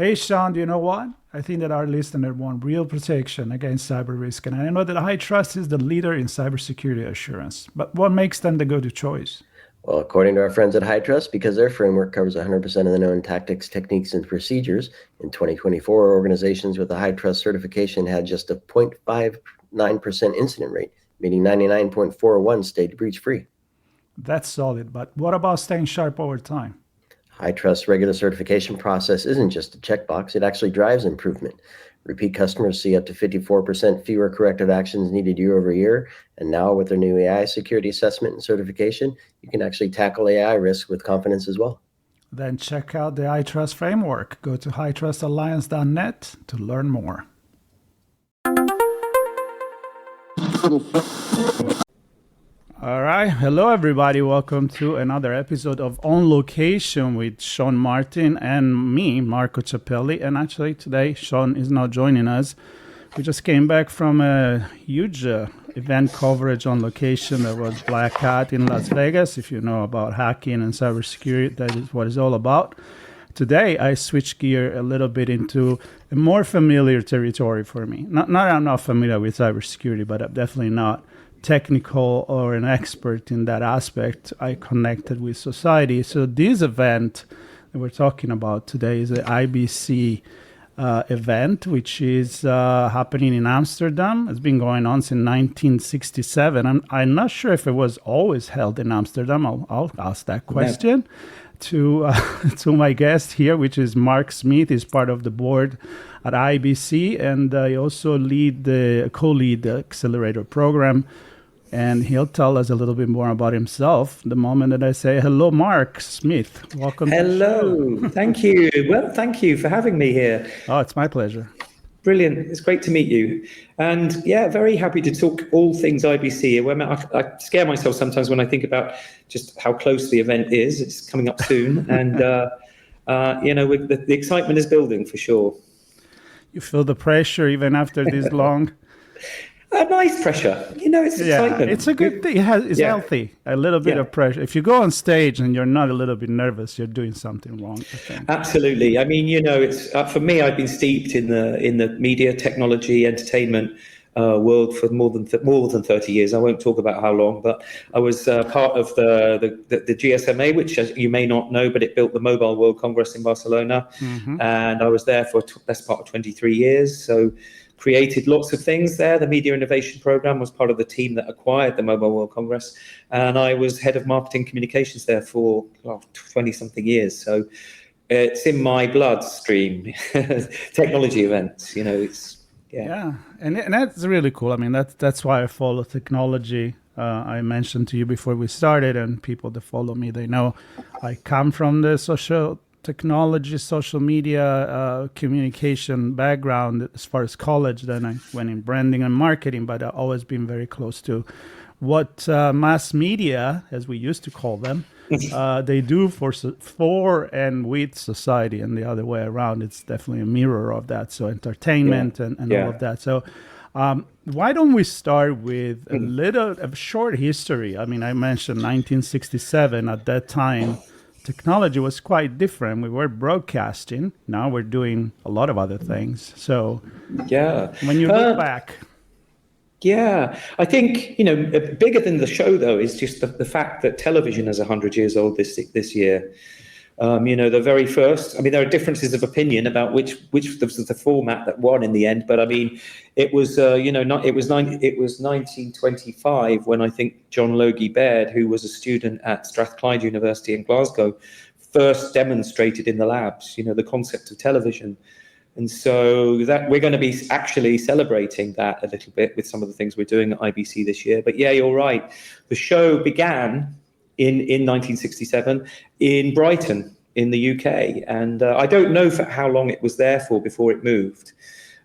Hey, Sean, do you know what? I think that our listener want real protection against cyber risk. And I know that High Trust is the leader in cybersecurity assurance. But what makes them the go to choice? Well, according to our friends at HITRUST, because their framework covers 100% of the known tactics, techniques, and procedures, in 2024, organizations with a HITRUST certification had just a 0.59% incident rate, meaning 99.41 stayed breach-free. That's solid. But what about staying sharp over time? HITRUST regular certification process isn't just a checkbox, it actually drives improvement. Repeat customers see up to 54% fewer corrective actions needed year over year. And now with their new AI security assessment and certification, you can actually tackle AI risk with confidence as well. Then check out the iTrust framework. Go to hightrustalliance.net to learn more. All right. Hello, everybody. Welcome to another episode of On Location with Sean Martin and me, Marco Ciappelli. And actually, today, Sean is not joining us. We just came back from a huge event coverage on location that was Black Hat in Las Vegas. If you know about hacking and cybersecurity, that is what it's all about. Today, I switched gear a little bit into a more familiar territory for me. Not I'm not familiar with cybersecurity, but I'm definitely not technical or an expert in that aspect. I connected with society. So this event that we're talking about today is the IBC event, which is happening in Amsterdam. It's been going on since 1967. I'm not sure if it was always held in Amsterdam. I'll ask that question to my guest here, which is Mark Smith. He's part of the board at IBC, and he also co-lead the accelerator program. And he'll tell us a little bit more about himself the moment that I say, hello, Mark Smith. Welcome to the show. Thank you. Well, thank you for having me here. Oh, it's my pleasure. Brilliant. It's great to meet you. And yeah, very happy to talk all things IBC. I scare myself sometimes when I think about just how close the event is. It's coming up soon. And, the excitement is building for sure. You feel the pressure even after this long? A nice pressure. It's excitement. It's a good thing. It's healthy. A little bit of pressure. If you go on stage and you're not a little bit nervous, you're doing something wrong, I think. Absolutely. I mean, it's for me, I've been steeped in the media, technology, entertainment world for more than 30 years. I won't talk about how long, but I was part of the GSMA, which, as you may not know, but it built the Mobile World Congress in Barcelona. Mm-hmm. And I was there for best part of 23 years. So created lots of things there. The Media Innovation Program was part of the team that acquired the Mobile World Congress. And I was head of marketing communications there for 20-something years. So it's in my bloodstream, technology events, Yeah, and that's really cool. I mean, that's why I follow technology. I mentioned to you before we started, and people that follow me, they know I come from the social media, communication background as far as college. Then I went in branding and marketing, but I've always been very close to what mass media, as we used to call them, they do for and with society, and the other way around. It's definitely a mirror of that. So entertainment and all of that. So why don't we start with a short history? I mean, I mentioned 1967. At that time, technology was quite different. We were broadcasting. Now we're doing a lot of other things. So when you look back. Yeah, I think, bigger than the show, though, is just the fact that television is 100 years old this year. The very first, there are differences of opinion about which was the format that won in the end. But I mean, it was, it was 1925 when I think John Logie Baird, who was a student at Strathclyde University in Glasgow, first demonstrated in the labs, the concept of television. And so that we're going to be actually celebrating that a little bit with some of the things we're doing at IBC this year. But yeah, you're right. The show began in 1967 in Brighton in the UK. And I don't know for how long it was there for before it moved.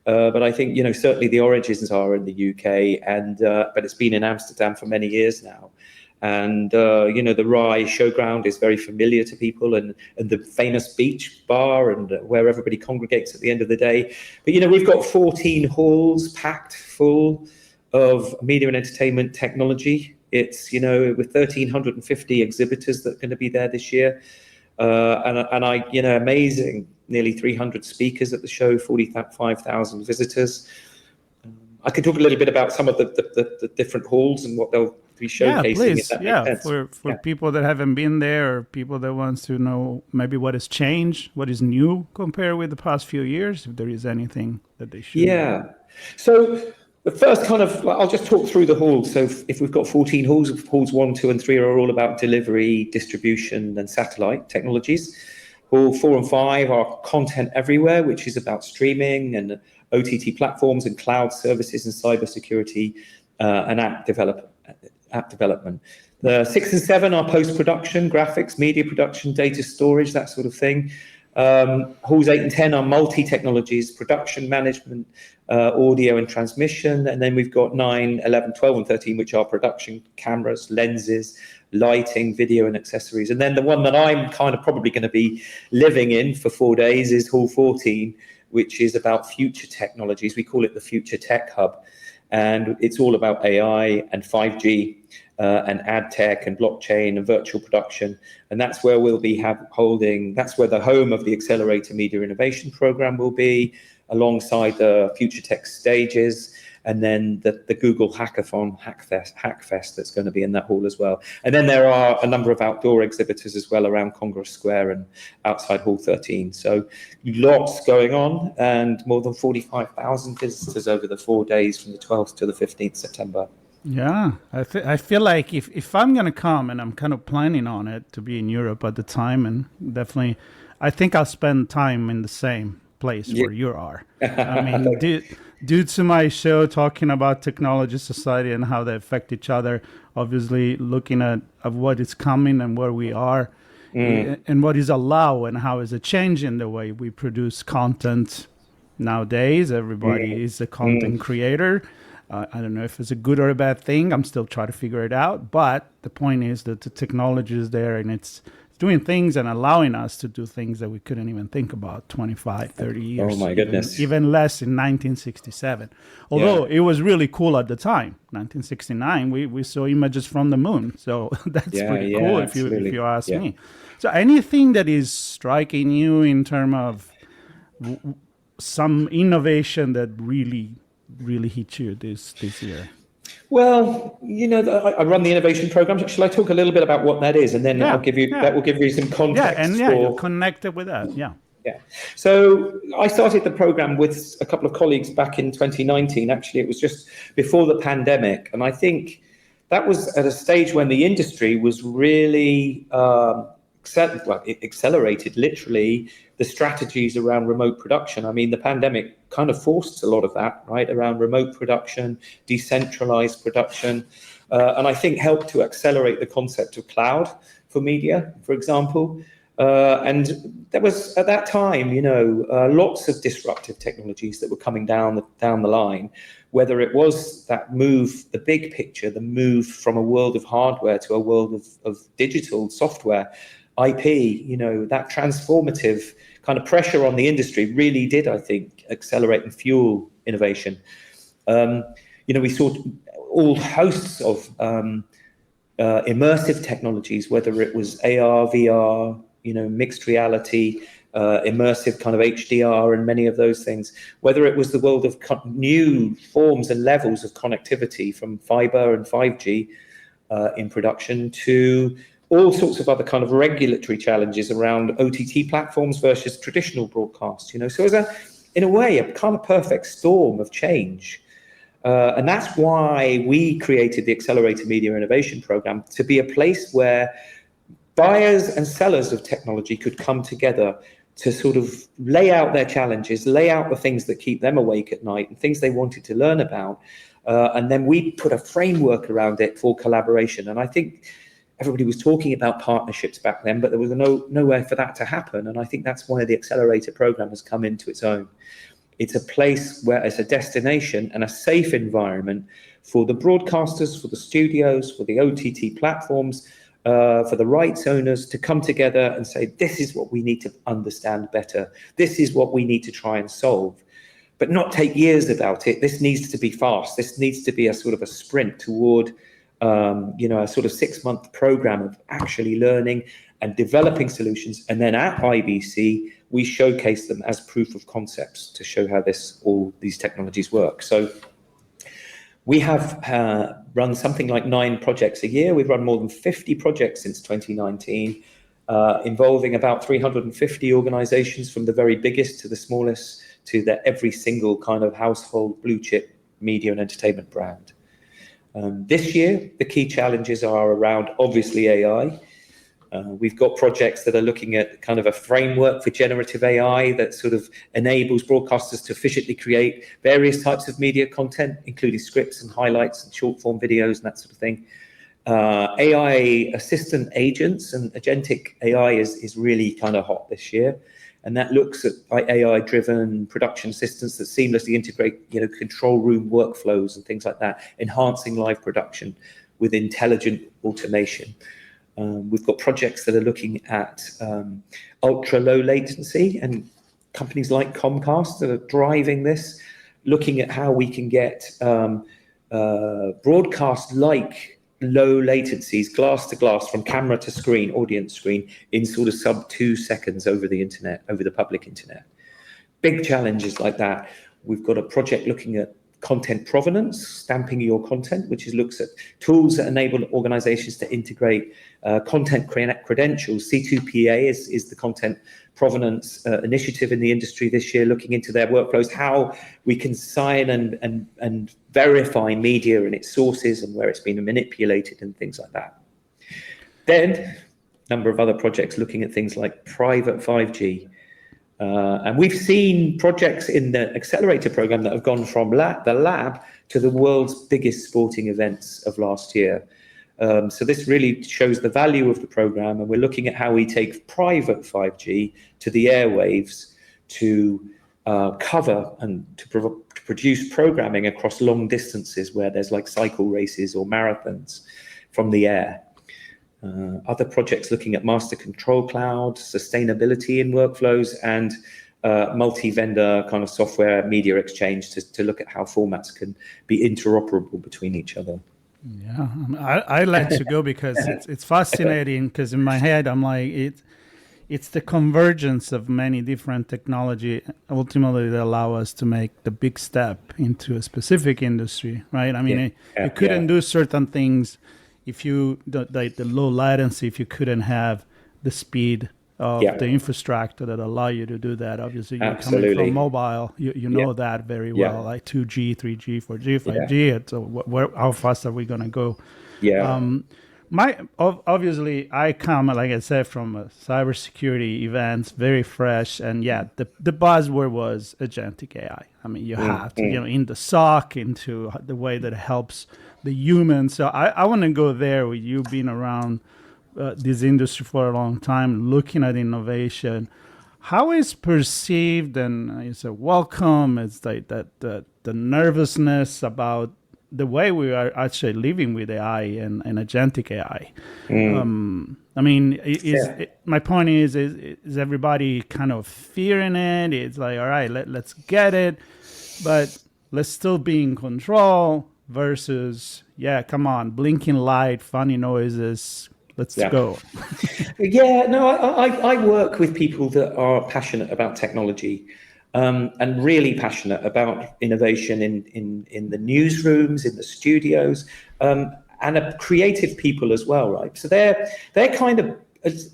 But I think, certainly the origins are in the UK, but it's been in Amsterdam for many years now. And, the Rye Showground is very familiar to people, and the famous beach bar and where everybody congregates at the end of the day. But, we've got 14 halls packed full of media and entertainment technology. It's, with 1,350 exhibitors that are going to be there this year. And I, amazing, nearly 300 speakers at the show, 45,000 visitors. I could talk a little bit about some of the different halls and what they'll be showcasing. Please. If that makes sense. For people that haven't been there, or people that wants to know maybe what has changed, what is new compared with the past few years, if there is anything that they should. Yeah. So the first I'll just talk through the halls. So if we've got 14 halls, halls 1, 2, and 3 are all about delivery, distribution, and satellite technologies. Hall 4 and 5 are content everywhere, which is about streaming and OTT platforms and cloud services and cybersecurity and app development. The 6 and 7 are post-production, graphics, media production, data storage, that sort of thing. Halls 8 and 10 are multi-technologies, production management, audio and transmission. And then we've got 9, 11, 12, and 13, which are production, cameras, lenses, lighting, video, and accessories. And then the one that I'm kind of probably going to be living in for 4 days is Hall 14, which is about future technologies. We call it the Future Tech Hub. And it's all about AI and 5G and ad tech and blockchain and virtual production. And that's where we'll be that's where the home of the Accelerator Media Innovation Program will be, alongside the Future Tech stages, and then the Google Hackathon, Hackfest that's going to be in that hall as well. And then there are a number of outdoor exhibitors as well around Congress Square and outside Hall 13. So lots going on, and more than 45,000 visitors over the 4 days from the 12th to the 15th September. Yeah, I feel like if I'm going to come, and I'm kind of planning on it to be in Europe at the time, and definitely, I think I'll spend time in the same place where you are. I mean, due to my show talking about technology, society, and how they affect each other, obviously looking at what is coming and where we are, and what is allowed and how is it changing the way we produce content nowadays. Everybody is a content creator. I don't know if it's a good or a bad thing. I'm still trying to figure it out. But the point is that the technology is there, and it's doing things and allowing us to do things that we couldn't even think about 25, 30 years. Oh, my goodness. Even less in 1967. Although it was really cool at the time. 1969, we saw images from the moon. So that's pretty cool if you ask me. So anything that is striking you in terms of some innovation that really hit you this year? Well, I run the innovation program. Shall I talk a little bit about what that is, and then that will give you some context. You're connected with that. Yeah. So I started the program with a couple of colleagues back in 2019. Actually, it was just before the pandemic, and I think that was at a stage when the industry was really it accelerated literally the strategies around remote production. I mean, the pandemic kind of forced a lot of that, right, around remote production, decentralized production, and I think helped to accelerate the concept of cloud for media, for example. And there was, at that time, lots of disruptive technologies that were coming down the line, whether it was that move, the big picture, the move from a world of hardware to a world of digital software, IP, that transformative kind of pressure on the industry really did, I think, accelerate and fuel innovation. We saw all hosts of immersive technologies, whether it was AR, VR, mixed reality, immersive kind of HDR, and many of those things, whether it was the world of new forms and levels of connectivity from fiber and 5G in production to all sorts of other kind of regulatory challenges around OTT platforms versus traditional broadcast, So in a way, a kind of perfect storm of change. And that's why we created the Accelerator Media Innovation Program, to be a place where buyers and sellers of technology could come together to sort of lay out their challenges, lay out the things that keep them awake at night and things they wanted to learn about. And then we put a framework around it for collaboration. And I think everybody was talking about partnerships back then, but there was nowhere for that to happen. And I think that's why the Accelerator program has come into its own. It's a place where it's a destination and a safe environment for the broadcasters, for the studios, for the OTT platforms, for the rights owners to come together and say, this is what we need to understand better. This is what we need to try and solve, but not take years about it. This needs to be fast. This needs to be a sort of a sprint toward a sort of 6-month program of actually learning and developing solutions. And then at IBC, we showcase them as proof of concepts to show how all these technologies work. So we have run something like 9 projects a year. We've run more than 50 projects since 2019, involving about 350 organizations, from the very biggest to the smallest, to every single kind of household blue chip media and entertainment brand. This year, the key challenges are around, obviously, AI. We've got projects that are looking at kind of a framework for generative AI that sort of enables broadcasters to efficiently create various types of media content, including scripts and highlights and short form videos and that sort of thing. AI assistant agents and agentic AI is really kind of hot this year. And that looks at AI-driven production assistants that seamlessly integrate, control room workflows and things like that, enhancing live production with intelligent automation. We've got projects that are looking at ultra low latency, and companies like Comcast that are driving this, looking at how we can get broadcast-like low latencies, glass to glass, from camera to screen, audience screen, in sort of sub 2 seconds over the internet, over the public internet. Big challenges like that. We've got a project looking at content provenance, stamping your content, which looks at tools that enable organizations to integrate content credentials. C2PA is the content provenance initiative in the industry this year, looking into their workflows, how we can sign and verify media and its sources and where it's been manipulated and things like that. Then a number of other projects looking at things like private 5G. And we've seen projects in the accelerator program that have gone from the lab to the world's biggest sporting events of last year. So this really shows the value of the program, and we're looking at how we take private 5G to the airwaves to cover and to produce programming across long distances where there's like cycle races or marathons from the air. Other projects looking at master control cloud, sustainability in workflows, and multi-vendor kind of software media exchange to look at how formats can be interoperable between each other. Yeah, I like to go because it's fascinating, because in my head I'm like, it's the convergence of many different technology ultimately that allow us to make the big step into a specific industry, right? I mean, you couldn't do certain things if you, like the low latency, if you couldn't have the speed of the infrastructure that allow you to do that. Obviously, you're coming from mobile, you know that very well, like 2G, 3G, 4G, 5G. So how fast are we going to go? Obviously, I come, like I said, from a cybersecurity events, very fresh, and the buzzword was agentic AI. I mean, you have to, in the SOC, into the way that it helps the human. So I want to go there with you being around this industry for a long time, looking at innovation. How is perceived, and it's a welcome, it's like that the nervousness about the way we are actually living with AI and agentic AI. I mean, my point is everybody kind of fearing it? It's like, all right, let's get it, but let's still be in control versus, come on, blinking light, funny noises, let's go. I work with people that are passionate about technology. And really passionate about innovation in the newsrooms, in the studios, and creative people as well, right? So they're kind of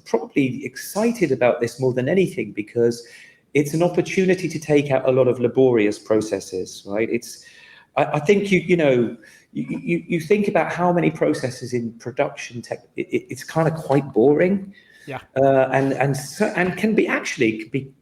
probably excited about this more than anything, because it's an opportunity to take out a lot of laborious processes, right? I think you think about how many processes in production tech. It's kind of quite boring, and can be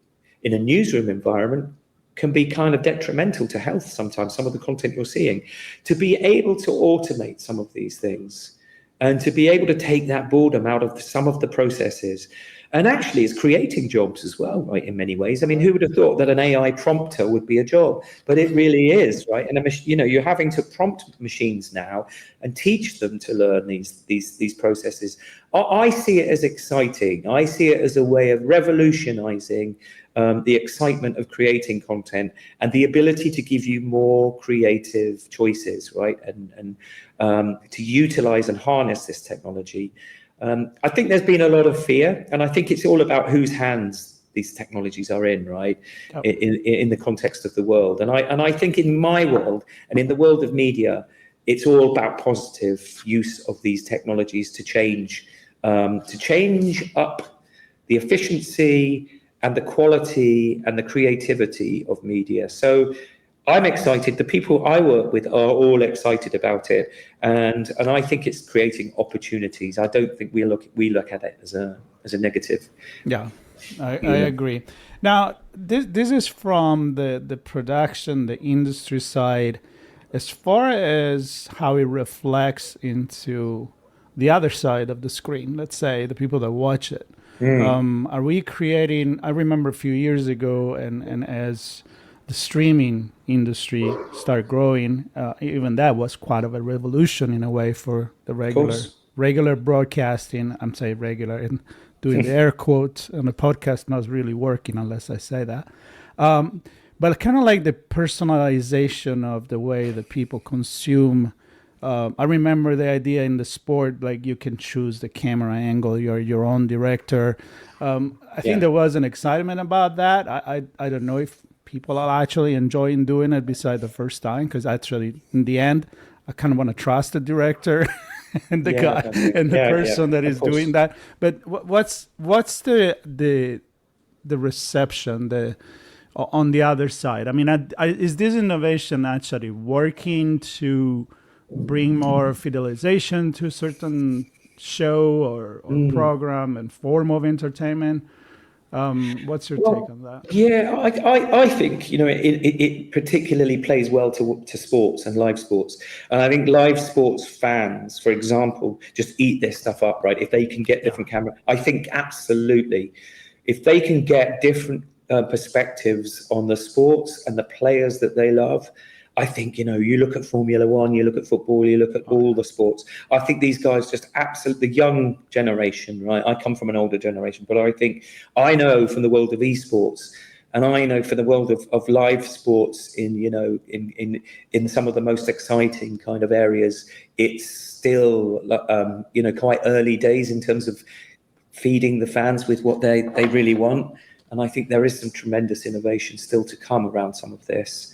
in a newsroom environment, can be kind of detrimental to health sometimes, some of the content you're seeing. To be able to automate some of these things and to be able to take that boredom out of some of the processes, and actually it's creating jobs as well, right, in many ways. I mean, who would have thought that an AI prompter would be a job? But it really is, right? And you're having to prompt machines now and teach them to learn these processes. I see it as exciting. I see it as a way of revolutionizing the excitement of creating content and the ability to give you more creative choices, right? And to utilize and harness this technology. I think there's been a lot of fear, and I think it's all about whose hands these technologies are in, right? Yep. In the context of the world. And I think in my world and in the world of media, it's all about positive use of these technologies to change up the efficiency and the quality and the creativity of media. So I'm excited. The people I work with are all excited about it, and I think it's creating opportunities. I don't think we look at it as a negative. Yeah, I agree. Now, this is from the production, the industry side. As far as how it reflects into the other side of the screen, let's say the people that watch it, are we creating? I remember a few years ago, and as the streaming industry started growing, even that was quite of a revolution in a way for the regular broadcasting. I'm saying regular and doing the air quotes, and the podcast not really working unless I say that. But kind of like the personalization of the way that people consume. I remember the idea in the sport, like you can choose the camera angle, you're your own director. I think there was an excitement about that. I don't know if people are actually enjoying doing it besides the first time, because actually in the end, I kind of want to trust the director and the guy and the person that is doing that. But what's the reception, on the other side? I mean, is this innovation actually working to bring more fidelization to a certain show or program and form of entertainment? What's your take on that? Yeah, I think, it particularly plays well to sports and live sports. And I think live sports fans, for example, just eat this stuff up, right? If they can get different camera, I think absolutely. If they can get different perspectives on the sports and the players that they love, I think, you look at Formula One, you look at football, you look at all the sports. I think these guys just absolutely, the young generation, right? I come from an older generation, but I know from the world of esports, and I know for the world of live sports in some of the most exciting kind of areas, it's still, quite early days in terms of feeding the fans with what they really want. And I think there is some tremendous innovation still to come around some of this.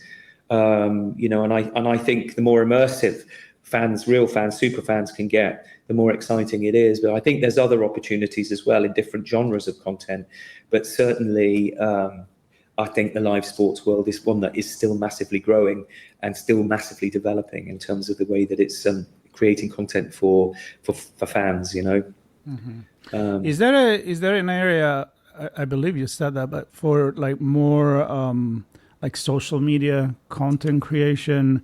And I think the more immersive fans, real fans, super fans can get, the more exciting it is. But I think there's other opportunities as well in different genres of content. But certainly, I think the live sports world is one that is still massively growing and still massively developing in terms of the way that it's creating content for fans. Mm-hmm. Is there an area? I believe you said that, but for like more like social media content creation,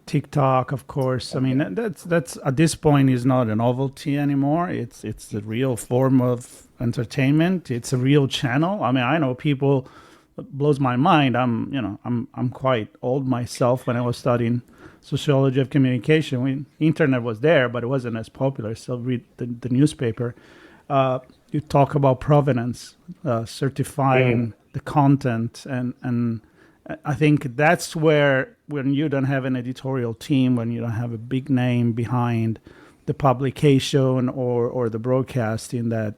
TikTok, of course. I mean, that's at this point is not a novelty anymore. It's a real form of entertainment. It's a real channel. I mean, I know people. It blows my mind. I'm quite old myself. When I was studying sociology of communication, internet was there, but it wasn't as popular. Still read the newspaper. You talk about provenance, certifying the content, and I think that's where, when you don't have an editorial team, when you don't have a big name behind the publication or the broadcasting, that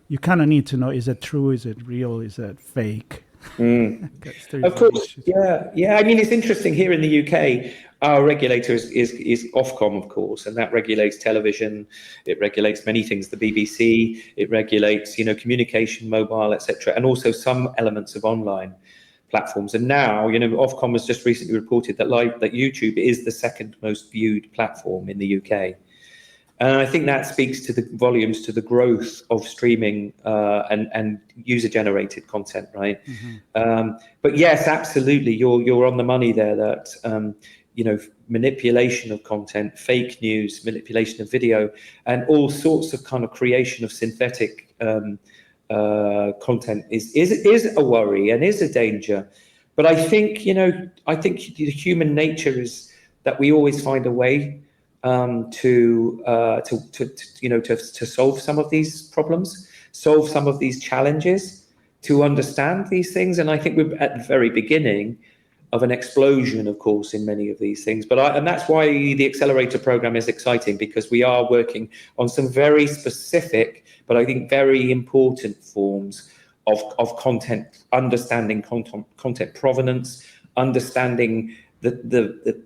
you kind of need to know, is it true, is it real, is it fake? Of course, yeah. I mean, it's interesting here in the UK. Our regulator is Ofcom, of course, and that regulates television. It regulates many things. The BBC. It regulates, communication, mobile, etc., and also some elements of online platforms. And now, Ofcom has just recently reported that YouTube is the second most viewed platform in the UK. And I think that speaks to the volumes, to the growth of streaming and user-generated content, right? Mm-hmm. But yes, absolutely, you're on the money there. That manipulation of content, fake news, manipulation of video, and all sorts of kind of creation of synthetic content is a worry and is a danger. But I think the human nature is that we always find a way to solve some of these problems, solve some of these challenges, to understand these things. And I think we're at the very beginning of an explosion, of course, in many of these things. And that's why the accelerator program is exciting, because we are working on some very specific, but I think very important forms of content, understanding content provenance, understanding the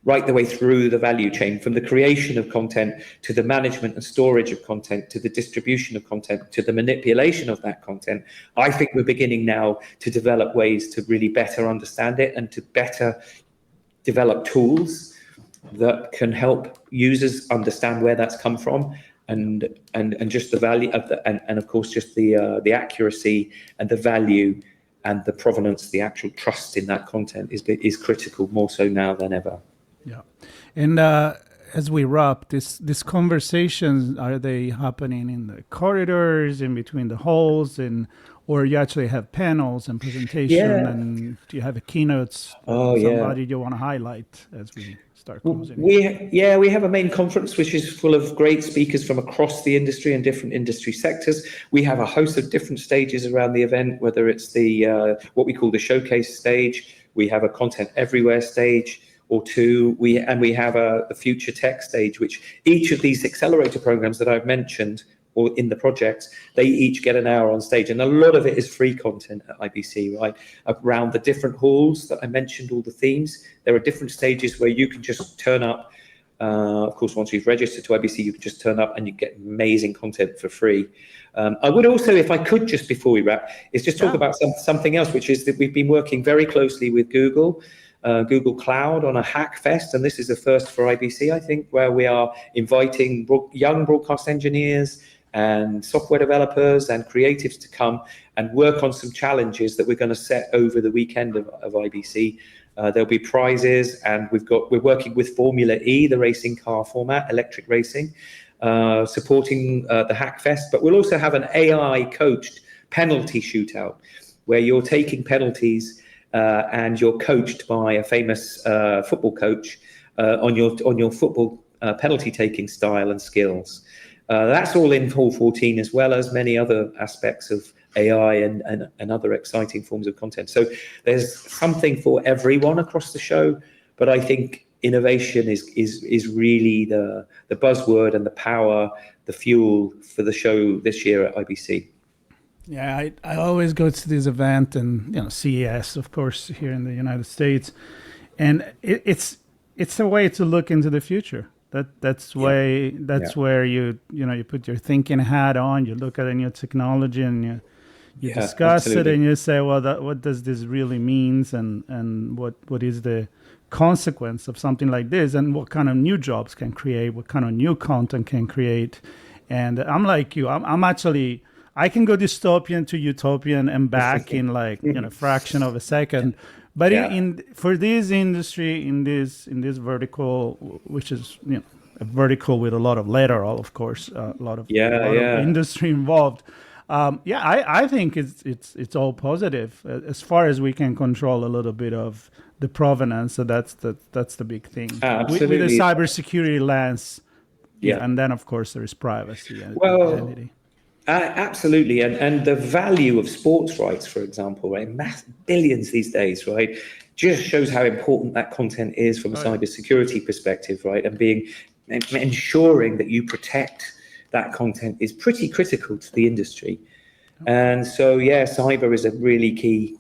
right the way through the value chain, from the creation of content to the management and storage of content, to the distribution of content, to the manipulation of that content. I think we're beginning now to develop ways to really better understand it, and to better develop tools that can help users understand where that's come from, and just the value of and of course just the accuracy and the value and the provenance, the actual trust in that content is critical, more so now than ever. Yeah. And as we wrap, these conversations, are they happening in the corridors, in between the halls, or you actually have panels and presentation, and do you have a keynotes? Somebody you want to highlight as we start closing? We have a main conference which is full of great speakers from across the industry and different industry sectors. We have a host of different stages around the event, whether it's the what we call the showcase stage. We have a content everywhere stage or two. We have a future tech stage, which each of these accelerator programs that I've mentioned, or in the projects, they each get an hour on stage, and a lot of it is free content at IBC, right? Around the different halls that I mentioned, all the themes, there are different stages where you can just turn up. Of course, once you've registered to IBC, you can just turn up and you get amazing content for free. I would also, if I could, just before we wrap, is just talk about something else, which is that we've been working very closely with Google Cloud on a hack fest, and this is a first for IBC, I think, where we are inviting young broadcast engineers and software developers and creatives to come and work on some challenges that we're going to set over the weekend of IBC. There'll be prizes, and we're working with Formula E, the racing car format, electric racing, supporting the hack fest. But we'll also have an AI coached penalty shootout, where you're taking penalties and you're coached by a famous football coach on your football penalty taking style and skills. That's all in Hall 14, as well as many other aspects of AI and other exciting forms of content. So there's something for everyone across the show, but I think innovation is really the buzzword and the power, the fuel for the show this year at IBC. Yeah, I always go to this event, and CES, of course, here in the United States, and it's a way to look into the future. That's where you put your thinking hat on, you look at a new technology, and you discuss it, and you say, well, what does this really means, and what is the consequence of something like this, and what kind of new jobs can create, what kind of new content can create. And I'm like you, I'm actually, I can go dystopian to utopian and back in like a fraction of a second. But for this industry, in this vertical, which is a vertical with a lot of lateral, of course, a lot of industry involved. I think it's all positive as far as we can control a little bit of the provenance. So that's the big thing. Absolutely. With the cybersecurity lens, and then of course there is privacy and identity. Absolutely, and the value of sports rights, for example, right, billions these days, right, just shows how important that content is from a cybersecurity perspective, right, and ensuring that you protect that content is pretty critical to the industry. And so, cyber is a really key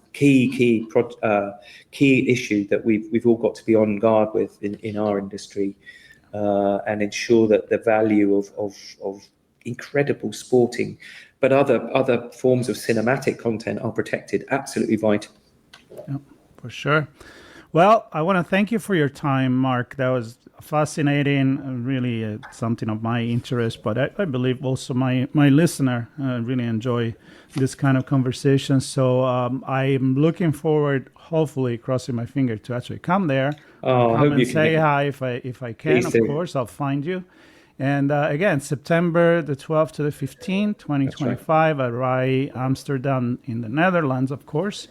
issue that we've all got to be on guard with in our industry, and ensure that the value of incredible sporting, but other forms of cinematic content are protected. Absolutely vital. Yeah, for sure. Well, I want to thank you for your time, Mark. That was fascinating, really something of my interest, but I believe also my listener really enjoy this kind of conversation. So I'm looking forward, hopefully crossing my finger, to actually come there. Come and say hi if I can. Of course, I'll find you. And again, September the 12th to the 15th, 2025, at RAI Amsterdam in the Netherlands, of course.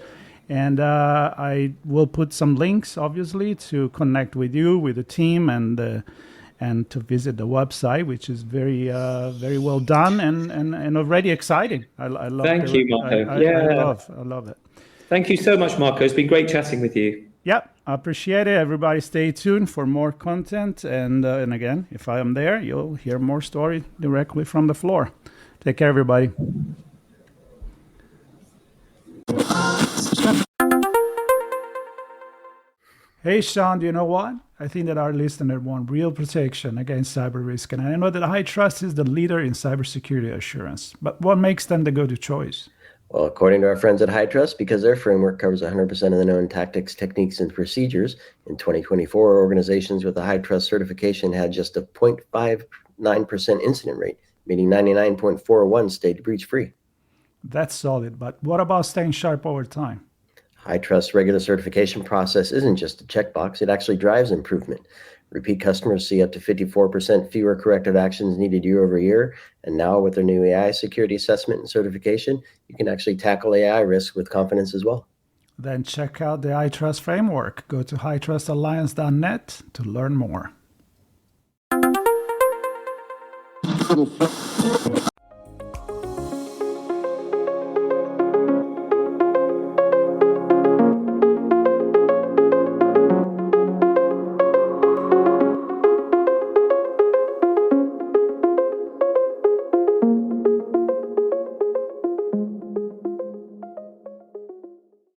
And I will put some links, obviously, to connect with you, with the team, and to visit the website, which is very well done and already exciting. I love. Thank you, Marco. I love it. Thank you so much, Marco. It's been great chatting with you. Yep, I appreciate it. Everybody stay tuned for more content. And again, if I am there, you'll hear more story directly from the floor. Take care, everybody. Hey, Sean, do you know what? I think that our listener want real protection against cyber risk. And I know that HITRUST is the leader in cybersecurity assurance. But what makes them the go-to choice? Well, according to our friends at HITRUST, because their framework covers 100% of the known tactics, techniques, and procedures, in 2024, organizations with a HITRUST certification had just a 0.59% incident rate, meaning 99.41 stayed breach-free. That's solid. But what about staying sharp over time? HITRUST regular certification process isn't just a checkbox, it actually drives improvement. Repeat customers see up to 54% fewer corrective actions needed year over year. And now with their new AI security assessment and certification, you can actually tackle AI risk with confidence as well. Then check out the HITRUST framework. Go to hitrustalliance.net to learn more.